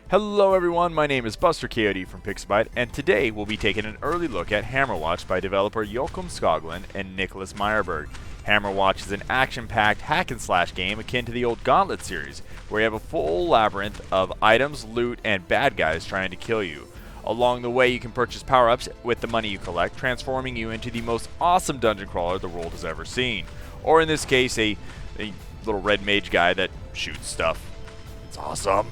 Hello everyone, my name is Buster Coyote from Pixabite, and today we'll be taking an early look at Hammerwatch by developer Joachim Skoglund and Nicholas Meyerberg. Hammerwatch is an action-packed hack-and-slash game akin to the old Gauntlet series, where you have a full labyrinth of items, loot, and bad guys trying to kill you. Along the way, you can purchase power-ups with the money you collect, transforming you into the most awesome dungeon crawler the world has ever seen. Or in this case, a little red mage guy that shoots stuff. It's awesome.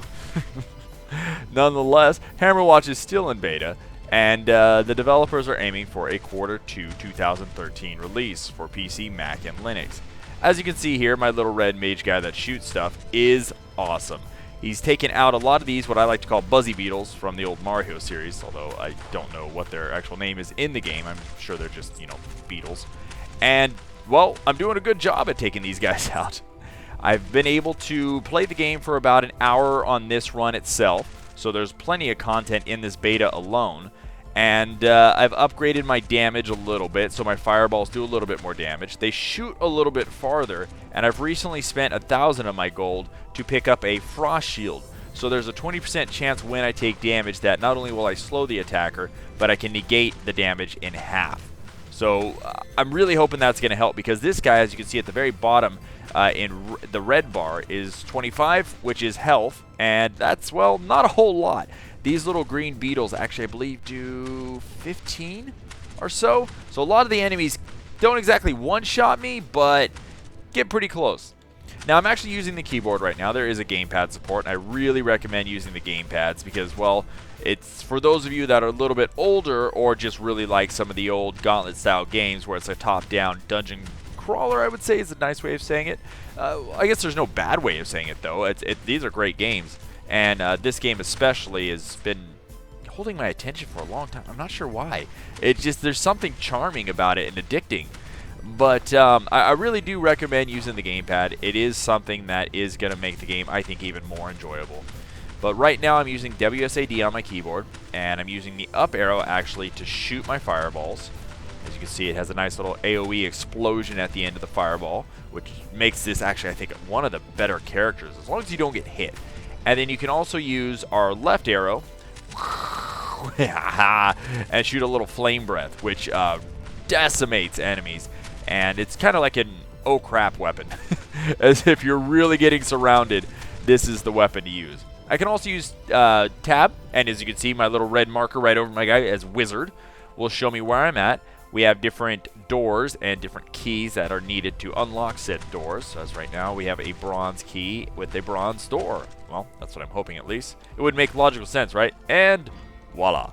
Nonetheless, Hammerwatch is still in beta, and the developers are aiming for a Q2 2013 release for PC, Mac, and Linux. As you can see here, my little red mage guy that shoots stuff is awesome. He's taken out a lot of these, what I like to call buzzy beetles from the old Mario series, although I don't know what their actual name is in the game. I'm sure they're just, beetles. And, well, I'm doing a good job at taking these guys out. I've been able to play the game for about an hour on this run itself, so there's plenty of content in this beta alone. And I've upgraded my damage a little bit, so my fireballs do a little bit more damage. They shoot a little bit farther, and I've recently spent 1,000 of my gold to pick up a frost shield. So there's a 20% chance when I take damage that not only will I slow the attacker, but I can negate the damage in half. So I'm really hoping that's going to help, because this guy, as you can see at the very bottom, in the red bar is 25, which is health, and that's, well, not a whole lot. These little green beetles actually, I believe, do 15 or so. So a lot of the enemies don't exactly one-shot me, but get pretty close. Now, I'm actually using the keyboard right now. There is a Gamepad Support, and I really recommend using the gamepads because, well, it's for those of you that are a little bit older or just really like some of the old Gauntlet-style games where it's a top-down dungeon crawler, I would say, is a nice way of saying it. I guess there's no bad way of saying it, though. These are great games, and this game especially has been holding my attention for a long time. I'm not sure why. It's just there's something charming about it and addicting. But I really do recommend using the gamepad. It is something that is going to make the game, I think, even more enjoyable. But right now I'm using WSAD on my keyboard, and I'm using the up arrow actually to shoot my fireballs. As you can see, it has a nice little AoE explosion at the end of the fireball, which makes this actually, I think, one of the better characters, as long as you don't get hit. And then you can also use our left arrow and shoot a little flame breath, which decimates enemies. And it's kind of like an oh crap weapon. As if you're really getting surrounded, this is the weapon to use. I can also use tab, and as you can see, my little red marker right over my guy as wizard will show me where I'm at. We have different doors and different keys that are needed to unlock said doors. So as right now, we have a bronze key with a bronze door. Well, that's what I'm hoping at least. It would make logical sense, right? And voila.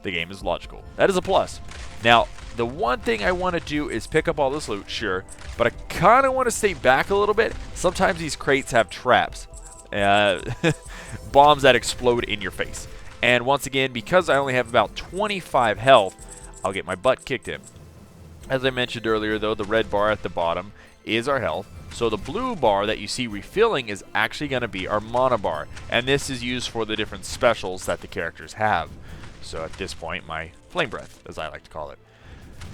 The game is logical. That is a plus. Now, the one thing I want to do is pick up all this loot, sure, but I kind of want to stay back a little bit. Sometimes these crates have traps. Bombs that explode in your face. And once again, because I only have about 25 health, I'll get my butt kicked in. As I mentioned earlier, though, the red bar at the bottom is our health. So the blue bar that you see refilling is actually going to be our mana bar. And this is used for the different specials that the characters have. So at this point, my flame breath, as I like to call it.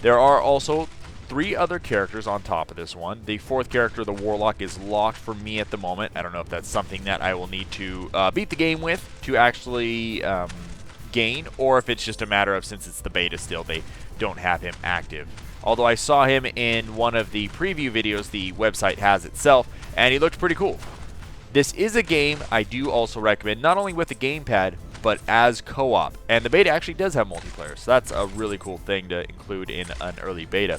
There are also 3 other characters on top of this one. The 4th character, the Warlock, is locked for me at the moment. I don't know if that's something that I will need to beat the game with to actually gain, or if it's just a matter of, since it's the beta still, they don't have him active. Although I saw him in one of the preview videos the website has itself, and he looked pretty cool. This is a game I do also recommend, not only with the gamepad, but as co-op. And the beta actually does have multiplayer, so that's a really cool thing to include in an early beta.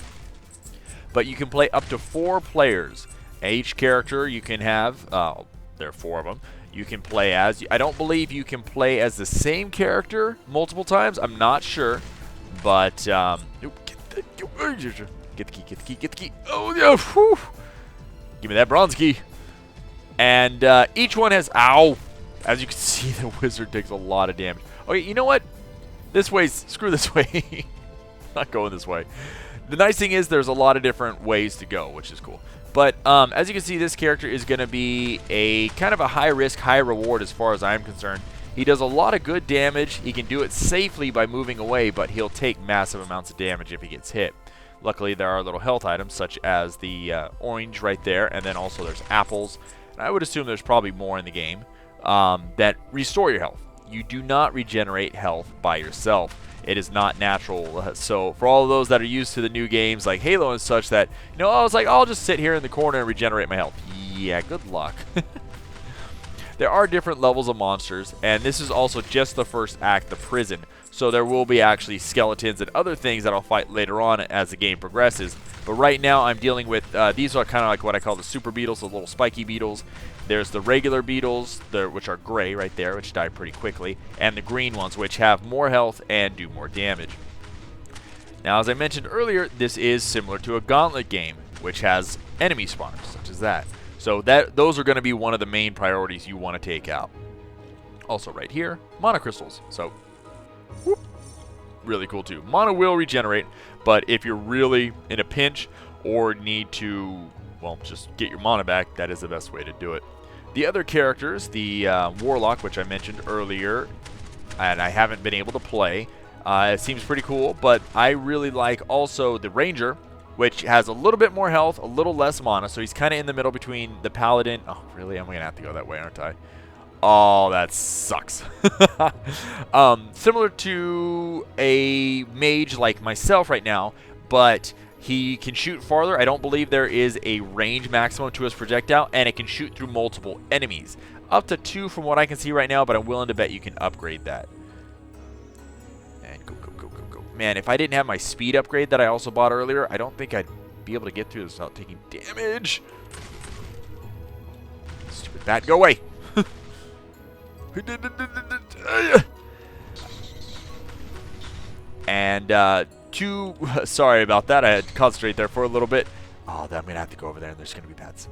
But you can play up to 4 players. Each character you can have, there are 4 of them, you can play as. I don't believe you can play as the same character multiple times. I'm not sure. But, get the key. Oh, yeah. Whew. Give me that bronze key. And each one has, ow. As you can see, the wizard takes a lot of damage. Okay, you know what? Screw this way. Not going this way. The nice thing is there's a lot of different ways to go, which is cool. But as you can see, this character is going to be a kind of a high risk, high reward as far as I'm concerned. He does a lot of good damage. He can do it safely by moving away, but he'll take massive amounts of damage if he gets hit. Luckily, there are little health items such as the orange right there, and then also there's apples. And I would assume there's probably more in the game. that restore your health. You do not regenerate health by yourself. It is not natural. So for all of those that are used to the new games like Halo and such that, you know, I was like, I'll just sit here in the corner and regenerate my health. Yeah, good luck. There are different levels of monsters, and this is also just the first act, the prison. So there will be actually skeletons and other things that I'll fight later on as the game progresses. But right now I'm dealing with, these are kind of like what I call the super beetles, the little spiky beetles. There's the regular beetles, which are gray right there, which die pretty quickly, and the green ones, which have more health and do more damage. Now, as I mentioned earlier, this is similar to a gauntlet game, which has enemy spawners, such as that. So those are going to be one of the main priorities you want to take out. Also right here, monocrystals. So, whoop, really cool too. Mono will regenerate, but if you're really in a pinch or need to, well, just get your mana back, that is the best way to do it. The other characters, the Warlock, which I mentioned earlier, and I haven't been able to play, it seems pretty cool, but I really like also the Ranger, which has a little bit more health, a little less mana, so he's kind of in the middle between the Paladin. Oh, really? I'm going to have to go that way, aren't I? Oh, that sucks. Similar to a mage like myself right now, but he can shoot farther. I don't believe there is a range maximum to his projectile, and it can shoot through multiple enemies. Up to 2 from what I can see right now, but I'm willing to bet you can upgrade that. And go, go, go, go, go. Man, if I didn't have my speed upgrade that I also bought earlier, I don't think I'd be able to get through this without taking damage. Stupid bat, go away. And, sorry about that. I had to concentrate there for a little bit. Oh, then I'm going to have to go over there, and there's going to be bats.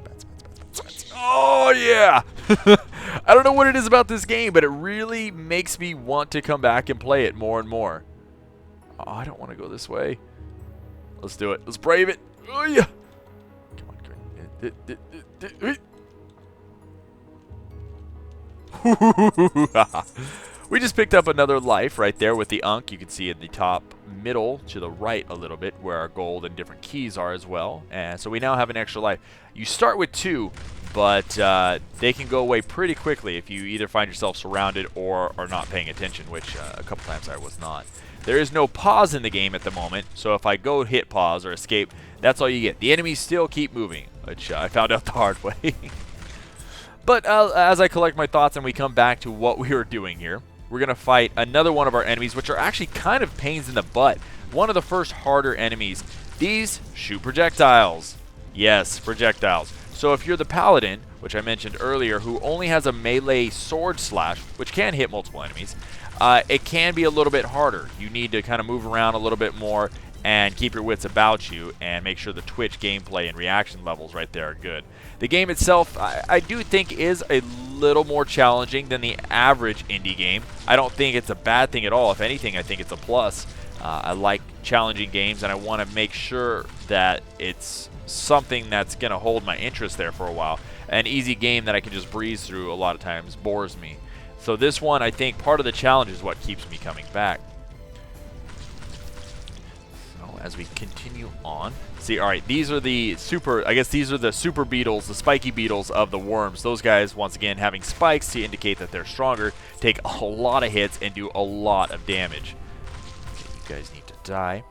Oh, yeah! I don't know what it is about this game, but it really makes me want to come back and play it more and more. Oh, I don't want to go this way. Let's do it. Let's brave it. Oh, yeah! Come on, we just picked up another life right there with the Unk. You can see in the top middle to the right a little bit where our gold and different keys are as well. And so we now have an extra life. You start with 2, but they can go away pretty quickly if you either find yourself surrounded or are not paying attention, which a couple times I was not. There is no pause in the game at the moment, so if I go hit pause or escape, that's all you get. The enemies still keep moving, which I found out the hard way. But as I collect my thoughts and we come back to what we were doing here, we're going to fight another one of our enemies, which are actually kind of pains in the butt. One of the first harder enemies. These shoot projectiles. Yes, projectiles. So if you're the Paladin, which I mentioned earlier, who only has a melee sword slash, which can hit multiple enemies, it can be a little bit harder. You need to kind of move around a little bit more and keep your wits about you and make sure the Twitch gameplay and reaction levels right there are good. The game itself, I do think, is a little more challenging than the average indie game. I don't think it's a bad thing at all. If anything, I think it's a plus. I like challenging games, and I want to make sure that it's something that's going to hold my interest there for a while. An easy game that I can just breeze through a lot of times bores me. So this one, I think, part of the challenge is what keeps me coming back. As we continue on, see, all right, these are the super, I guess these are the super beetles, the spiky beetles of the worms. Those guys, once again, having spikes to indicate that they're stronger, take a lot of hits and do a lot of damage. Okay, you guys need to die.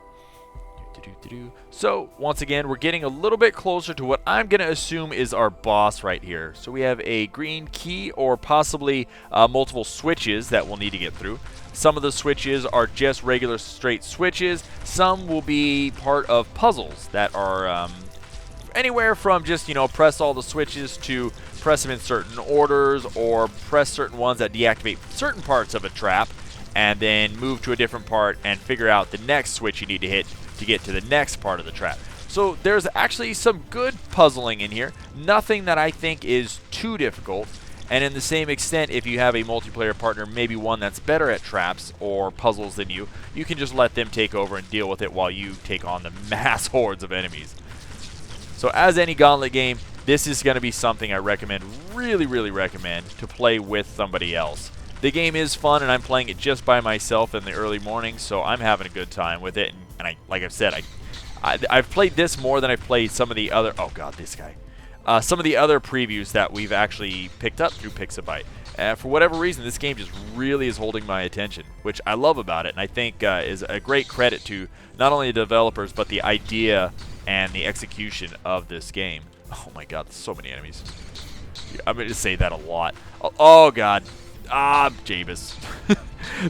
So, once again, we're getting a little bit closer to what I'm going to assume is our boss right here. So we have a green key or possibly multiple switches that we'll need to get through. Some of the switches are just regular straight switches. Some will be part of puzzles that are anywhere from just, you know, press all the switches to press them in certain orders, or press certain ones that deactivate certain parts of a trap and then move to a different part and figure out the next switch you need to hit to get to the next part of the trap. So there's actually some good puzzling in here. Nothing that I think is too difficult. And in the same extent, if you have a multiplayer partner, maybe one that's better at traps or puzzles than you, you can just let them take over and deal with it while you take on the mass hordes of enemies. So as any gauntlet game, this is going to be something I recommend, really recommend, to play with somebody else. The game is fun, and I'm playing it just by myself in the early morning, so I'm having a good time with it. And like I've said, I've played this more than I've played some of the other... Oh, God, this guy. Some of the other previews that we've actually picked up through Pixabyte. For whatever reason, this game just really is holding my attention, which I love about it, and I think is a great credit to not only the developers, but the idea and the execution of this game. Oh my god, so many enemies. I'm going to say that a lot. Oh god. Jabus.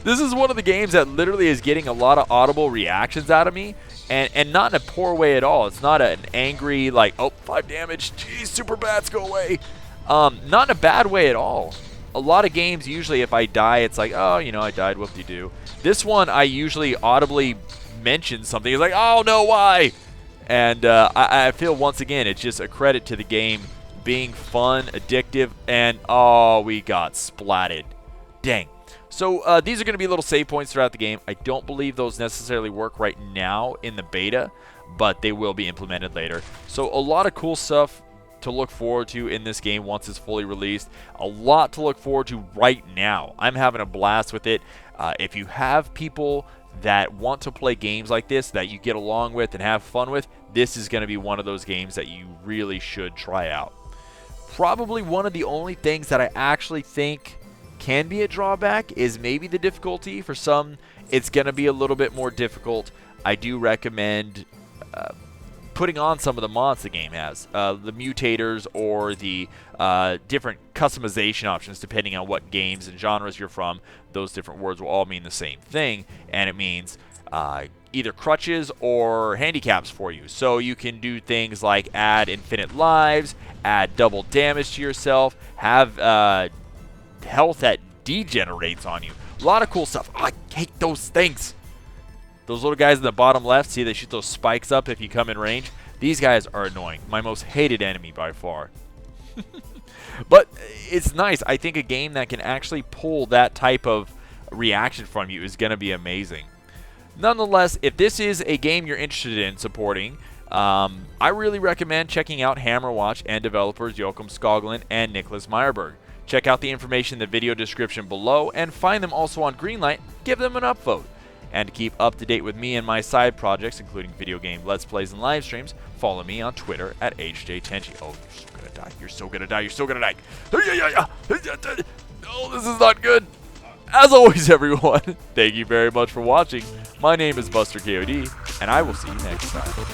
This is one of the games that literally is getting a lot of audible reactions out of me, and not in a poor way at all. It's not an angry, like, oh, 5 damage, geez, super bats, go away. Not in a bad way at all. A lot of games, usually if I die, it's like, oh, you know, I died, whoop-de-doo. This one, I usually audibly mention something. It's like, oh, no, why? And I feel, once again, it's just a credit to the game being fun, addictive, and, oh, we got splatted. Dang. So these are going to be little save points throughout the game. I don't believe those necessarily work right now in the beta, but they will be implemented later. So a lot of cool stuff to look forward to in this game once it's fully released. A lot to look forward to right now. I'm having a blast with it. If you have people that want to play games like this that you get along with and have fun with, this is going to be one of those games that you really should try out. Probably one of the only things that I actually think can be a drawback is maybe the difficulty. For some, it's going to be a little bit more difficult. I do recommend putting on some of the mods the game has, the mutators or the different customization options depending on what games and genres you're from. Those different words will all mean the same thing, and it means either crutches or handicaps for you. So you can do things like add infinite lives, add double damage to yourself, have health that degenerates on you. A lot of cool stuff. Oh, I hate those things. Those little guys in the bottom left, see, they shoot those spikes up if you come in range. These guys are annoying. My most hated enemy by far. But it's nice. I think a game that can actually pull that type of reaction from you is going to be amazing. Nonetheless, if this is a game you're interested in supporting, I really recommend checking out Hammerwatch and developers Joachim Skoglund and Nicholas Meyerberg. Check out the information in the video description below and find them also on Greenlight. Give them an upvote. And to keep up to date with me and my side projects, including video game Let's Plays and live streams, follow me on Twitter at HJTenchi. Oh, you're so gonna die. You're so gonna die. You're so gonna die. Oh, this is not good. As always, everyone, thank you very much for watching. My name is Buster KOD, and I will see you next time.